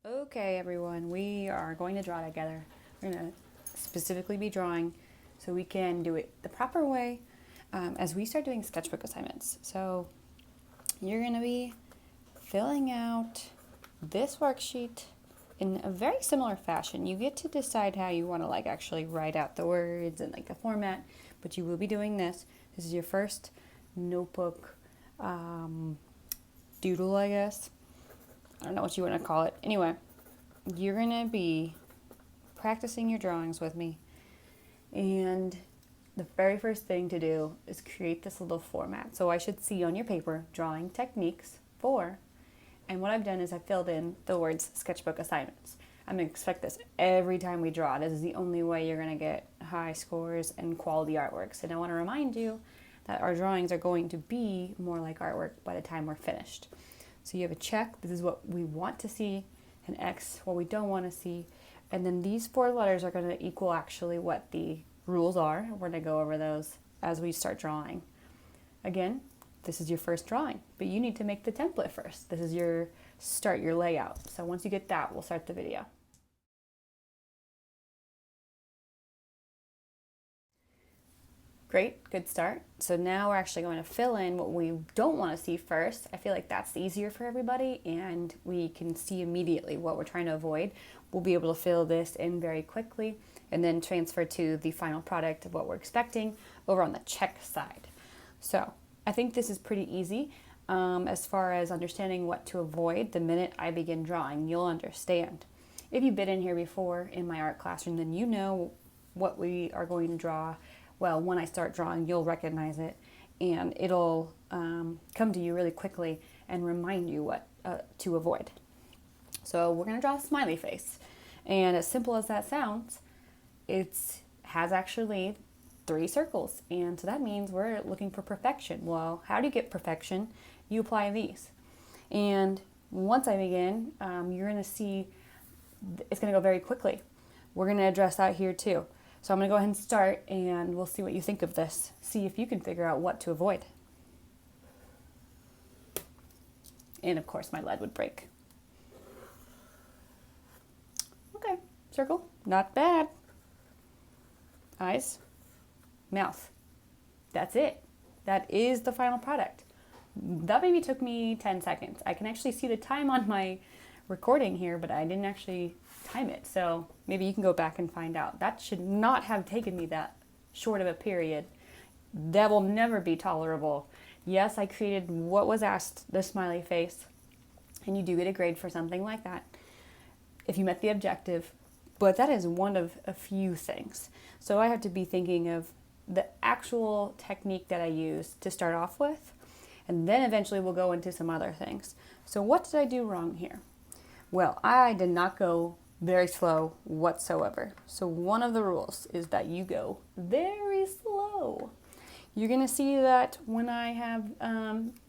Okay, everyone, we are going to draw together. We're going to specifically be drawing so we can do it the proper way as we start doing sketchbook assignments. So you're going to be filling out this worksheet in a very similar fashion. You get to decide how you want to actually write out the words and the format, but you will be doing this. This is your first notebook doodle, I guess. I don't know what you want to call it. Anyway, you're going to be practicing your drawings with me. And the very first thing to do is create this little format. So I should see on your paper, drawing techniques 4. And what I've done is I filled in the words sketchbook assignments. I'm going to expect this every time we draw. This is the only way you're going to get high scores and quality artworks. And I want to remind you that our drawings are going to be more like artwork by the time we're finished. So you have a check, this is what we want to see, an X, what we don't want to see, and then these 4 letters are going to equal actually what the rules are. We're going to go over those as we start drawing. Again, this is your first drawing, but you need to make the template first. This is your layout. So once you get that, we'll start the video. Great, good start. So now we're actually going to fill in what we don't want to see first. I feel like that's easier for everybody and we can see immediately what we're trying to avoid. We'll be able to fill this in very quickly and then transfer to the final product of what we're expecting over on the check side. So I think this is pretty easy as far as understanding what to avoid. The minute I begin drawing, you'll understand. If you've been in here before in my art classroom, then you know what we are going to draw. Well, when I start drawing, you'll recognize it and it'll come to you really quickly and remind you what to avoid. So we're going to draw a smiley face. And as simple as that sounds, it has actually 3 circles. And so that means we're looking for perfection. Well, how do you get perfection? You apply these. And once I begin, you're going to see it's going to go very quickly. We're going to address that here too. So I'm going to go ahead and start and we'll see what you think of this. See if you can figure out what to avoid. And of course my lead would break. Okay, circle, not bad. Eyes, mouth. That's it. That is the final product. That maybe took me 10 seconds. I can actually see the time on my recording here, but I didn't actually time it. So maybe you can go back and find out. That should not have taken me that short of a period. That will never be tolerable. Yes, I created what was asked, the smiley face, and you do get a grade for something like that if you met the objective, but that is one of a few things. So I have to be thinking of the actual technique that I use to start off with, and then eventually we'll go into some other things. So what did I do wrong here? Well, I did not go very slow whatsoever. So one of the rules is that you go very slow. You're going to see that when I have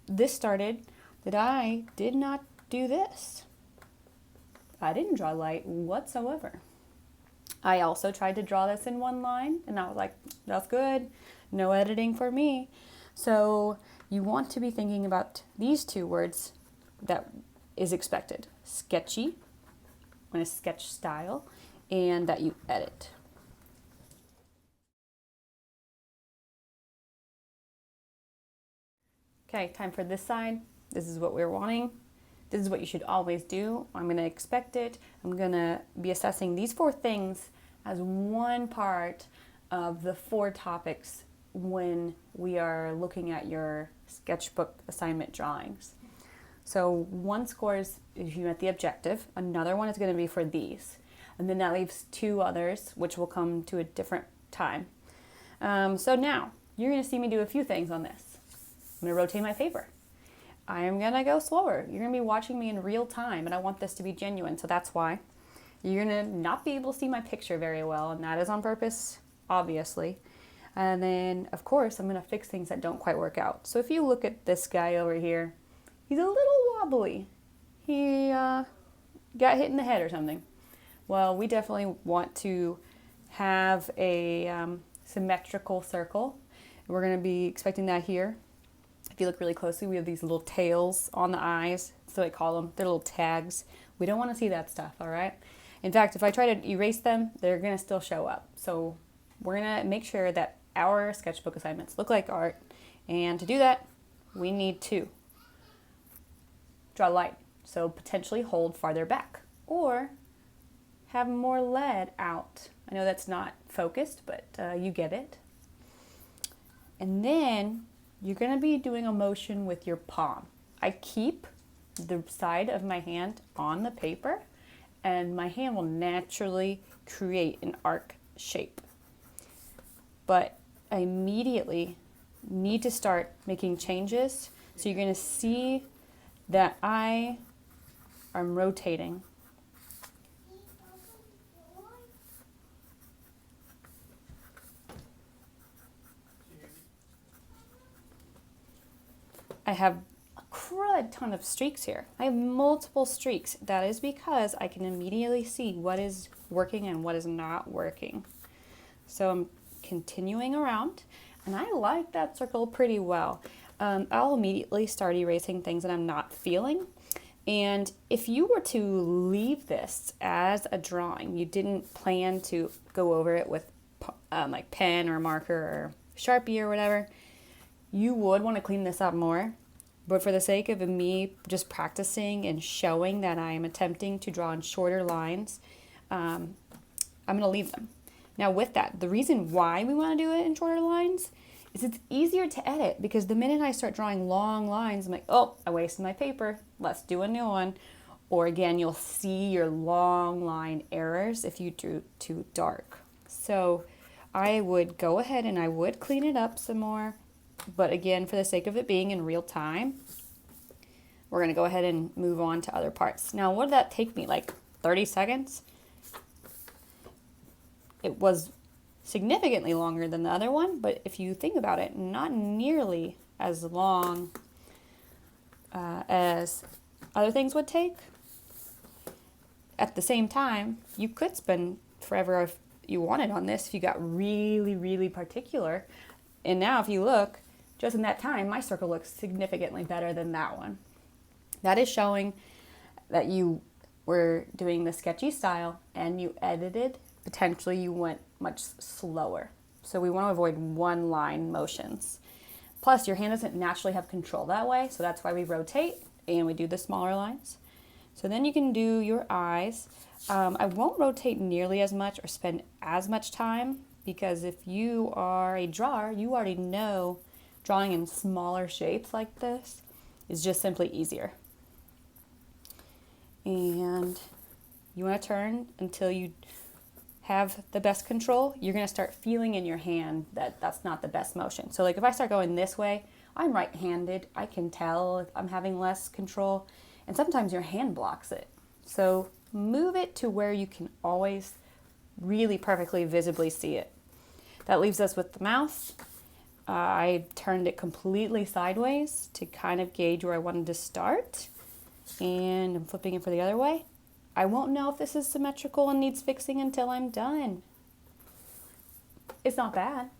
this started, that I did not do this. I didn't draw light whatsoever. I also tried to draw this in one line, and I was like, that's good. No editing for me. So you want to be thinking about these 2 words that is expected. Sketchy, in a sketch style, and that you edit. Okay, time for this side. This is what we're wanting. This is what you should always do. I'm going to expect it. I'm going to be assessing these 4 things as one part of the 4 topics when we are looking at your sketchbook assignment drawings. So one scores if you met the objective, another one is going to be for these. And then that leaves 2 others, which will come to a different time. So now, you're going to see me do a few things on this. I'm going to rotate my paper. I am going to go slower. You're going to be watching me in real time, and I want this to be genuine, so that's why. You're going to not be able to see my picture very well, and that is on purpose, obviously. And then, of course, I'm going to fix things that don't quite work out. So if you look at this guy over here, he's a little wobbly. He got hit in the head or something. Well, we definitely want to have a symmetrical circle. We're going to be expecting that here. If you look really closely, we have these little tails on the eyes. So I call them, they're little tags. We don't want to see that stuff, all right? In fact, if I try to erase them, they're going to still show up. So we're going to make sure that our sketchbook assignments look like art. And to do that, we need to draw a line. So potentially hold farther back or have more lead out. I know that's not focused, but you get it. And then you're going to be doing a motion with your palm. I keep the side of my hand on the paper, and my hand will naturally create an arc shape. But I immediately need to start making changes. So you're going to see that I am rotating. I have a crud ton of streaks here. I have multiple streaks. That is because I can immediately see what is working and what is not working. So I'm continuing around, and I like that circle pretty well. I'll immediately start erasing things that I'm not feeling. And if you were to leave this as a drawing, you didn't plan to go over it with like pen or marker or Sharpie or whatever, you would want to clean this up more. But for the sake of me just practicing and showing that I am attempting to draw in shorter lines, I'm going to leave them. Now with that, the reason why we want to do it in shorter lines is it's easier to edit, because the minute I start drawing long lines, I'm like, oh, I wasted my paper. Let's do a new one. Or again, you'll see your long line errors if you drew too dark. So I would go ahead and I would clean it up some more. But again, for the sake of it being in real time, we're going to go ahead and move on to other parts. Now, what did that take me? Like 30 seconds? It was significantly longer than the other one, but if you think about it, not nearly as long as other things would take. At the same time, you could spend forever if you wanted on this, if you got really, really particular. And now if you look, just in that time, my circle looks significantly better than that one. That is showing that you were doing the sketchy style and you edited. Potentially you went much slower. So we want to avoid one line motions. Plus your hand doesn't naturally have control that way, so that's why we rotate and we do the smaller lines. So then you can do your eyes. I won't rotate nearly as much or spend as much time, because if you are a drawer, you already know drawing in smaller shapes like this is just simply easier. And you want to turn until you have the best control. You're going to start feeling in your hand that that's not the best motion. So like if I start going this way, I'm right-handed. I can tell if I'm having less control, and sometimes your hand blocks it. So move it to where you can always really perfectly visibly see it. That leaves us with the mouth. I turned it completely sideways to kind of gauge where I wanted to start, and I'm flipping it for the other way. I won't know if this is symmetrical and needs fixing until I'm done. It's not bad.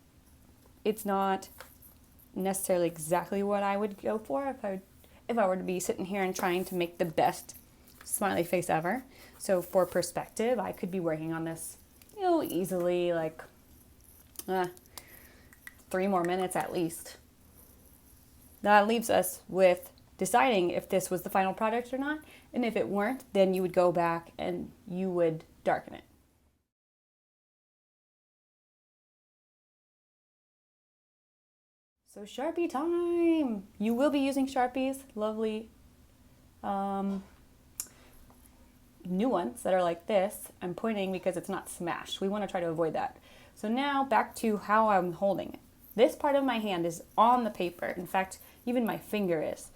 It's not necessarily exactly what I would go for if I were to be sitting here and trying to make the best smiley face ever. So for perspective, I could be working on this, easily like 3 more minutes at least. That leaves us with deciding if this was the final product or not, and if it weren't, then you would go back and you would darken it. So Sharpie time! You will be using Sharpies, lovely new ones that are like this. I'm pointing because it's not smashed. We want to try to avoid that. So now back to how I'm holding it. This part of my hand is on the paper. In fact, even my finger is.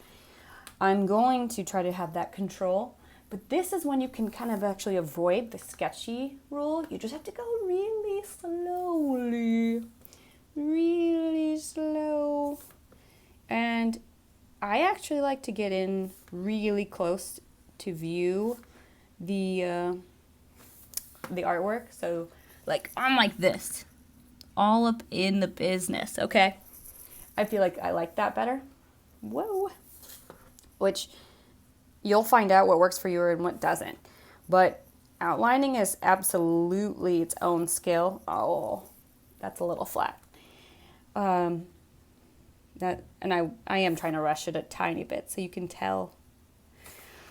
I'm going to try to have that control, but this is when you can kind of actually avoid the sketchy rule. You just have to go really slowly, really slow. And I actually like to get in really close to view the artwork. So like I'm like this, all up in the business, okay? I feel like I like that better. Whoa. Which You'll find out what works for you and what doesn't. But outlining is absolutely its own skill. Oh, that's a little flat. Um, I am trying to rush it a tiny bit so you can tell.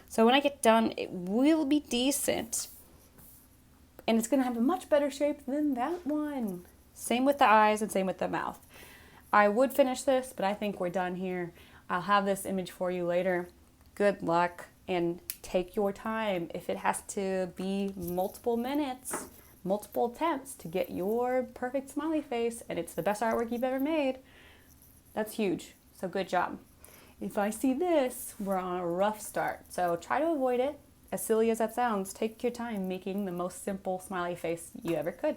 So when I get done, it will be decent. And it's going to have a much better shape than that one. Same with the eyes and same with the mouth. I would finish this, but I think we're done here. I'll have this image for you later. Good luck and take your time. If it has to be multiple minutes, multiple attempts to get your perfect smiley face and it's the best artwork you've ever made, that's huge. So good job. If I see this, we're on a rough start. So try to avoid it. As silly as that sounds, take your time making the most simple smiley face you ever could.